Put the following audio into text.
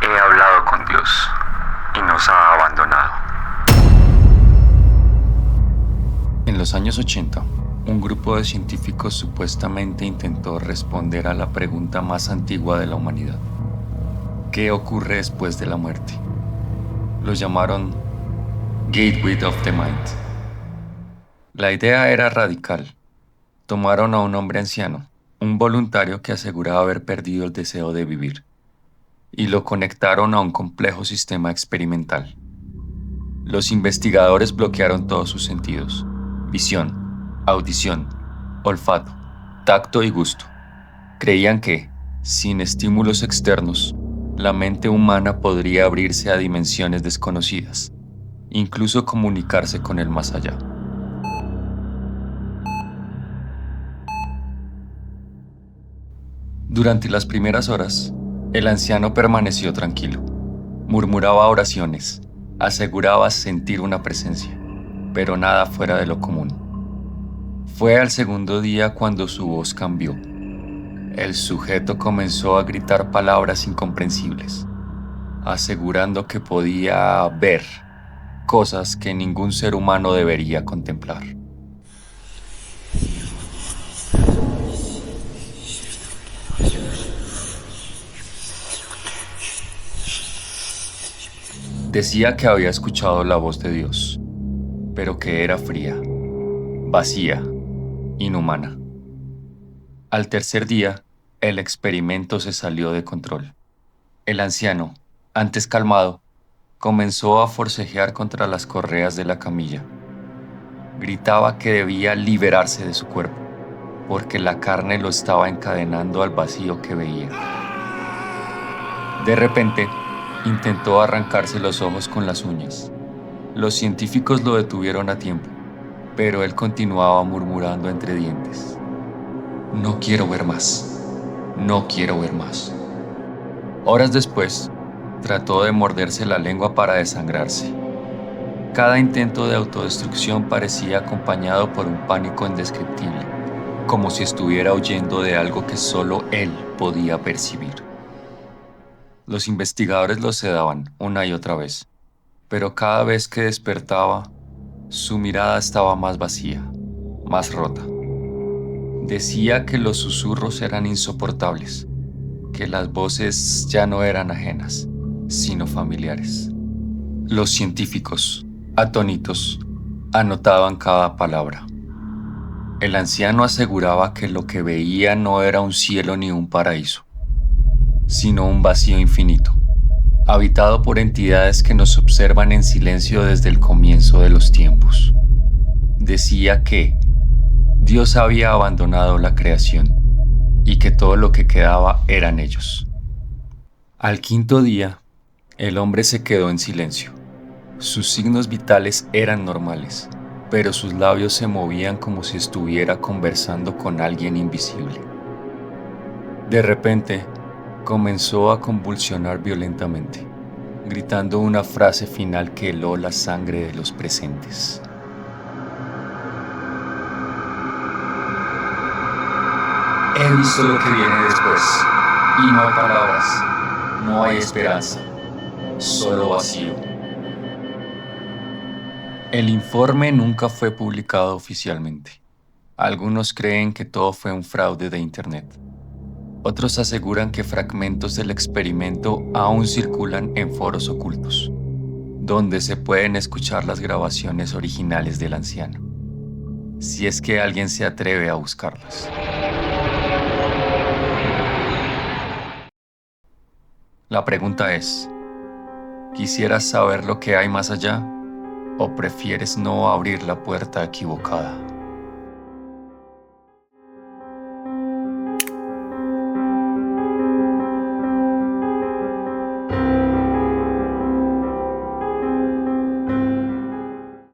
He hablado con Dios y nos ha abandonado. En los años 80, un grupo de científicos supuestamente intentó responder a la pregunta más antigua de la humanidad: ¿qué ocurre después de la muerte? Lo llamaron Gateway of the Mind. La idea era radical. Tomaron a un hombre anciano, un voluntario que aseguraba haber perdido el deseo de vivir, y lo conectaron a un complejo sistema experimental. Los investigadores bloquearon todos sus sentidos: visión, audición, olfato, tacto y gusto. Creían que, sin estímulos externos, la mente humana podría abrirse a dimensiones desconocidas, incluso comunicarse con el más allá. Durante las primeras horas, el anciano permaneció tranquilo. Murmuraba oraciones, aseguraba sentir una presencia, pero nada fuera de lo común. Fue al segundo día cuando su voz cambió. El sujeto comenzó a gritar palabras incomprensibles, asegurando que podía ver cosas que ningún ser humano debería contemplar. Decía que había escuchado la voz de Dios, pero que era fría, vacía, inhumana. Al tercer día, el experimento se salió de control. El anciano, antes calmado, comenzó a forcejear contra las correas de la camilla. Gritaba que debía liberarse de su cuerpo, porque la carne lo estaba encadenando al vacío que veía. De repente, intentó arrancarse los ojos con las uñas. Los científicos lo detuvieron a tiempo, pero él continuaba murmurando entre dientes: "No quiero ver más. No quiero ver más". Horas después, trató de morderse la lengua para desangrarse. Cada intento de autodestrucción parecía acompañado por un pánico indescriptible, como si estuviera huyendo de algo que solo él podía percibir. Los investigadores lo sedaban una y otra vez, pero cada vez que despertaba, su mirada estaba más vacía, más rota. Decía que los susurros eran insoportables, que las voces ya no eran ajenas, sino familiares. Los científicos, atónitos, anotaban cada palabra. El anciano aseguraba que lo que veía no era un cielo ni un paraíso, sino un vacío infinito, habitado por entidades que nos observan en silencio desde el comienzo de los tiempos. Decía que Dios había abandonado la creación y que todo lo que quedaba eran ellos. Al quinto día, el hombre se quedó en silencio. Sus signos vitales eran normales, pero sus labios se movían como si estuviera conversando con alguien invisible. De repente, comenzó a convulsionar violentamente, gritando una frase final que heló la sangre de los presentes. He visto lo que viene después, y no hay palabras, no hay esperanza, solo vacío. El informe nunca fue publicado oficialmente. Algunos creen que todo fue un fraude de Internet. Otros aseguran que fragmentos del experimento aún circulan en foros ocultos, donde se pueden escuchar las grabaciones originales del anciano, si es que alguien se atreve a buscarlas. La pregunta es: ¿quisieras saber lo que hay más allá o prefieres no abrir la puerta equivocada?